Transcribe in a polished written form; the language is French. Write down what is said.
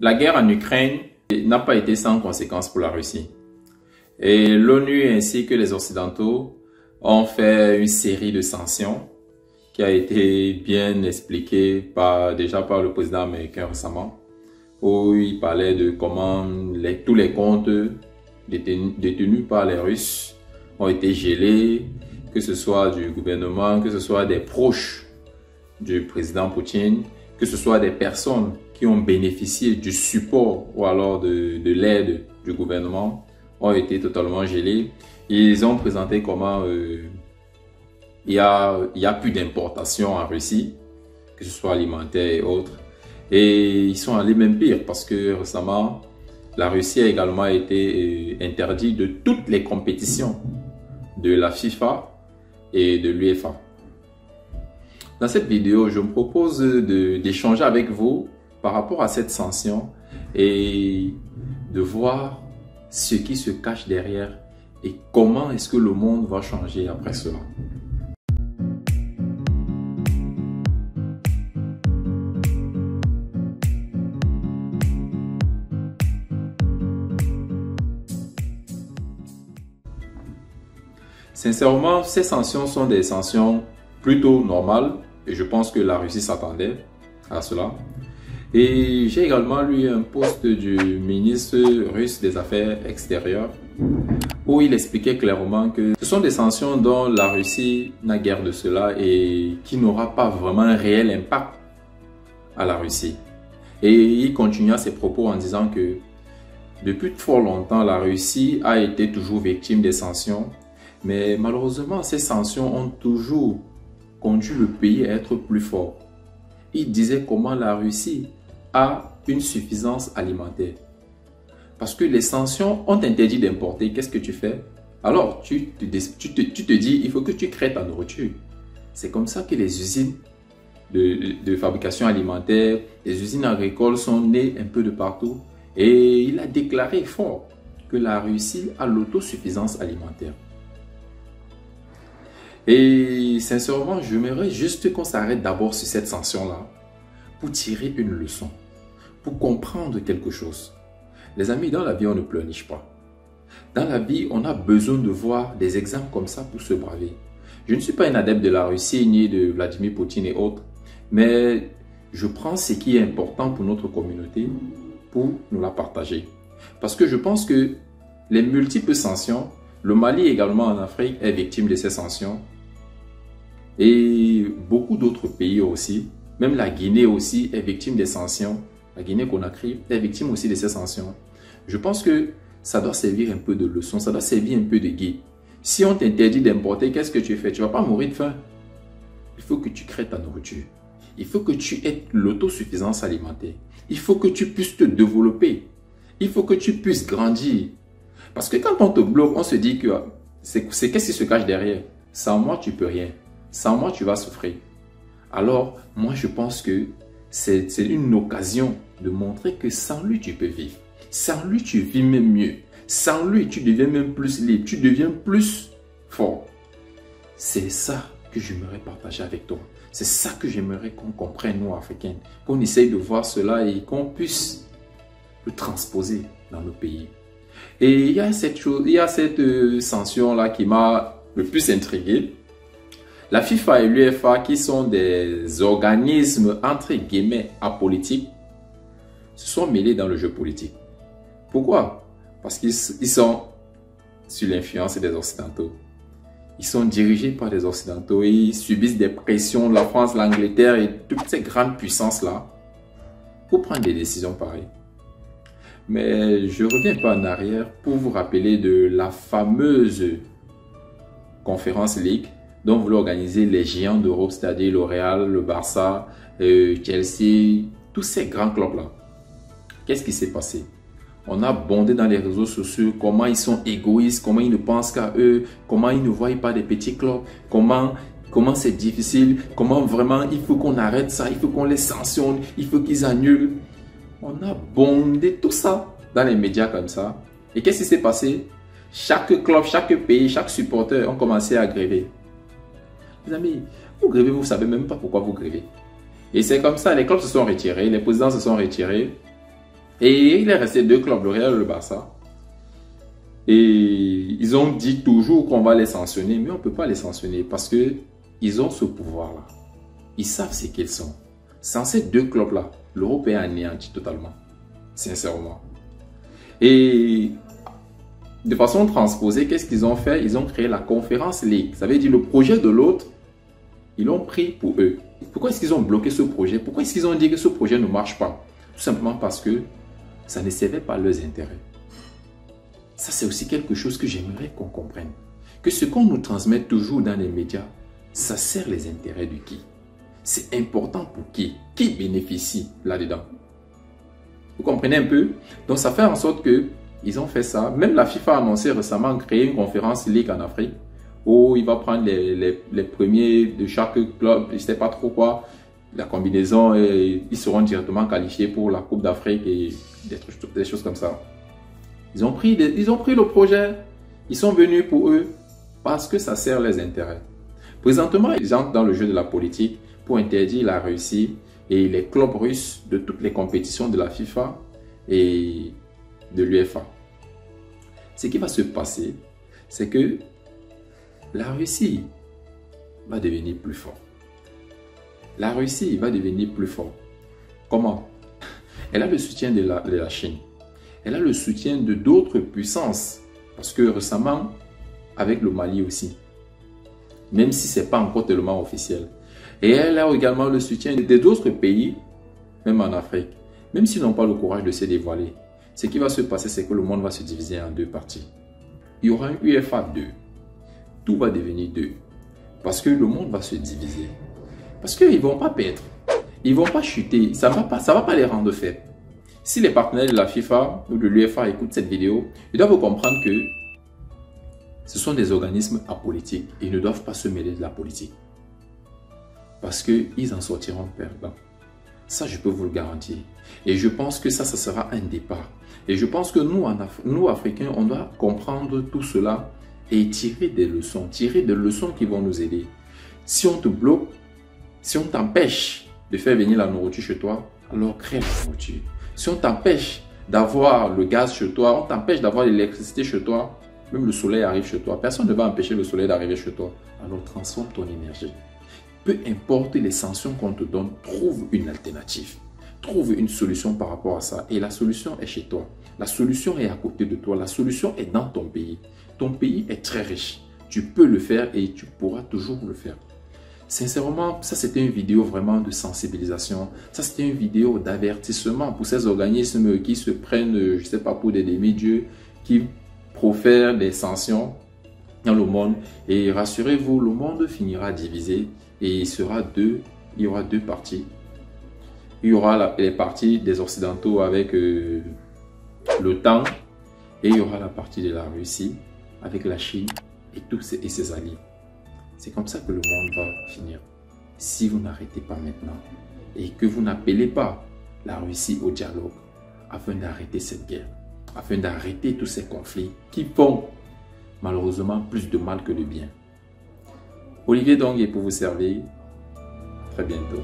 La guerre en Ukraine n'a pas été sans conséquences pour la Russie. Et l'ONU ainsi que les Occidentaux ont fait une série de sanctions qui a été bien expliquée déjà par le président américain récemment, où il parlait de comment tous les comptes détenus par les Russes ont été gelés, que ce soit du gouvernement, que ce soit des proches du président Poutine, que ce soit des personnes qui ont bénéficié du support ou alors de l'aide du gouvernement ont été totalement gelés. Ils ont présenté comment il y a plus d'importation en Russie, que ce soit alimentaire et autres. Et ils sont allés même pire parce que récemment, la Russie a également été interdite de toutes les compétitions de la FIFA et de l'UEFA. Dans cette vidéo, je me propose d'échanger avec vous par rapport à cette sanction et de voir ce qui se cache derrière et comment est-ce que le monde va changer après cela. Sincèrement, ces sanctions sont des sanctions plutôt normales et je pense que la Russie s'attendait à cela. Et j'ai également lu un post du ministre russe des Affaires extérieures où il expliquait clairement que ce sont des sanctions dont la Russie n'a guère de cela et qui n'aura pas vraiment un réel impact à la Russie. Et il continua ses propos en disant que depuis fort longtemps, la Russie a été toujours victime des sanctions. Mais malheureusement, ces sanctions ont toujours conduit le pays à être plus fort. Il disait comment la Russie a une suffisance alimentaire. Parce que les sanctions ont interdit d'importer. Qu'est-ce que tu fais? Alors, tu te dis, il faut que tu crées ta nourriture. C'est comme ça que les usines de fabrication alimentaire, les usines agricoles sont nées un peu de partout. Et il a déclaré fort que la Russie a l'autosuffisance alimentaire. Et sincèrement, j'aimerais juste qu'on s'arrête d'abord sur cette sanction-là pour tirer une leçon, pour comprendre quelque chose. Les amis, dans la vie, on ne pleurniche pas. Dans la vie, on a besoin de voir des exemples comme ça pour se braver. Je ne suis pas un adepte de la Russie ni de Vladimir Poutine et autres, mais je prends ce qui est important pour notre communauté pour nous la partager. Parce que je pense que les multiples sanctions, le Mali également en Afrique est victime de ces sanctions, et beaucoup d'autres pays aussi, même la Guinée aussi est victime des sanctions. La Guinée-Conakry est victime aussi de ces sanctions. Je pense que ça doit servir un peu de leçon, ça doit servir un peu de guide. Si on t'interdit d'importer, qu'est-ce que tu fais? Tu ne vas pas mourir de faim. Il faut que tu crées ta nourriture. Il faut que tu aies l'autosuffisance alimentaire. Il faut que tu puisses te développer. Il faut que tu puisses grandir. Parce que quand on te bloque, on se dit que qu'est-ce qui se cache derrière? Sans moi, tu ne peux rien. Sans moi, tu vas souffrir. Alors, moi, je pense que c'est une occasion de montrer que sans lui, tu peux vivre. Sans lui, tu vis même mieux. Sans lui, tu deviens même plus libre. Tu deviens plus fort. C'est ça que j'aimerais partager avec toi. C'est ça que j'aimerais qu'on comprenne, nous, Africains. Qu'on essaye de voir cela et qu'on puisse le transposer dans nos pays. Et il y a cette sanction-là qui m'a le plus intrigué. La FIFA et l'UEFA, qui sont des organismes entre guillemets apolitiques, se sont mêlés dans le jeu politique. Pourquoi? Parce qu'ils sont sous l'influence des Occidentaux. Ils sont dirigés par des Occidentaux et ils subissent des pressions de la France, l'Angleterre et toutes ces grandes puissances-là pour prendre des décisions pareilles. Mais je reviens pas en arrière pour vous rappeler de la fameuse Conférence League dont voulaient organiser les géants d'Europe, c'est-à-dire le Real, le Barça, Chelsea, tous ces grands clubs-là. Qu'est-ce qui s'est passé? On a bondé dans les réseaux sociaux comment ils sont égoïstes, comment ils ne pensent qu'à eux, comment ils ne voient pas des petits clubs, comment c'est difficile, comment vraiment il faut qu'on arrête ça, il faut qu'on les sanctionne, il faut qu'ils annulent. On a bondé tout ça dans les médias comme ça. Et qu'est-ce qui s'est passé? Chaque club, chaque pays, chaque supporter ont commencé à gréver. Les amis, vous grévez, vous ne savez même pas pourquoi vous grévez. Et c'est comme ça, les clubs se sont retirés, les présidents se sont retirés. Et il est resté deux clubs, le Real et le Barça. Et ils ont dit toujours qu'on va les sanctionner, mais on ne peut pas les sanctionner parce qu'ils ont ce pouvoir-là. Ils savent ce qu'ils sont. Sans ces deux clubs-là, l'Europe est anéantie totalement, sincèrement. Et de façon transposée, qu'est-ce qu'ils ont fait? Ils ont créé la Conference League. Ça veut dire le projet de l'autre, ils l'ont pris pour eux. Pourquoi est-ce qu'ils ont bloqué ce projet? Pourquoi est-ce qu'ils ont dit que ce projet ne marche pas? Tout simplement parce que ça ne servait pas leurs intérêts. Ça, c'est aussi quelque chose que j'aimerais qu'on comprenne. Que ce qu'on nous transmet toujours dans les médias, ça sert les intérêts de qui? C'est important pour qui? Qui bénéficie là-dedans? Vous comprenez un peu? Donc, ça fait en sorte que ils ont fait ça. Même la FIFA a annoncé récemment créer une conférence Ligue en Afrique où il va prendre les premiers de chaque club, je ne sais pas trop quoi, la combinaison, et ils seront directement qualifiés pour la Coupe d'Afrique et des choses comme ça. Ils ont pris le projet, ils sont venus pour eux parce que ça sert les intérêts. Présentement, ils entrent dans le jeu de la politique pour interdire la Russie et les clubs russes de toutes les compétitions de la FIFA et de l'UEFA. Ce qui va se passer, c'est que la Russie va devenir plus forte. La Russie va devenir plus forte. Comment? Elle a le soutien de la Chine. Elle a le soutien de d'autres puissances. Parce que récemment, avec le Mali aussi, même si ce n'est pas encore tellement officiel. Et elle a également le soutien d'autres pays, même en Afrique. Même s'ils n'ont pas le courage de se dévoiler. Ce qui va se passer, c'est que le monde va se diviser en deux parties. Il y aura un UEFA 2. Tout va devenir 2. Parce que le monde va se diviser. Parce qu'ils ne vont pas perdre. Ils ne vont pas chuter. Ça va pas les rendre faibles. Si les partenaires de la FIFA ou de l'UEFA écoutent cette vidéo, ils doivent comprendre que ce sont des organismes apolitiques. Ils ne doivent pas se mêler de la politique. Parce qu'ils en sortiront perdants. Ça, je peux vous le garantir. Et je pense que ça sera un départ. Et je pense que nous, Africains, on doit comprendre tout cela et tirer des leçons qui vont nous aider. Si on te bloque, si on t'empêche de faire venir la nourriture chez toi, alors crée la nourriture. Si on t'empêche d'avoir le gaz chez toi, on t'empêche d'avoir l'électricité chez toi, même le soleil arrive chez toi, personne ne va empêcher le soleil d'arriver chez toi. Alors transforme ton énergie. Peu importe les sanctions qu'on te donne, trouve une alternative. Trouve une solution par rapport à ça. Et la solution est chez toi. La solution est à côté de toi. La solution est dans ton pays. Ton pays est très riche. Tu peux le faire et tu pourras toujours le faire. Sincèrement, ça c'était une vidéo vraiment de sensibilisation. Ça c'était une vidéo d'avertissement pour ces organismes qui se prennent, je ne sais pas, pour des demi-dieux, qui profèrent des sanctions dans le monde. Et rassurez-vous, le monde finira divisé et il y aura deux parties. Il y aura les parties des Occidentaux avec l'OTAN et il y aura la partie de la Russie avec la Chine et ses alliés. C'est comme ça que le monde va finir. Si vous n'arrêtez pas maintenant et que vous n'appelez pas la Russie au dialogue afin d'arrêter cette guerre, afin d'arrêter tous ces conflits qui font malheureusement plus de mal que de bien. Olivier Dong est pour vous servir. À très bientôt.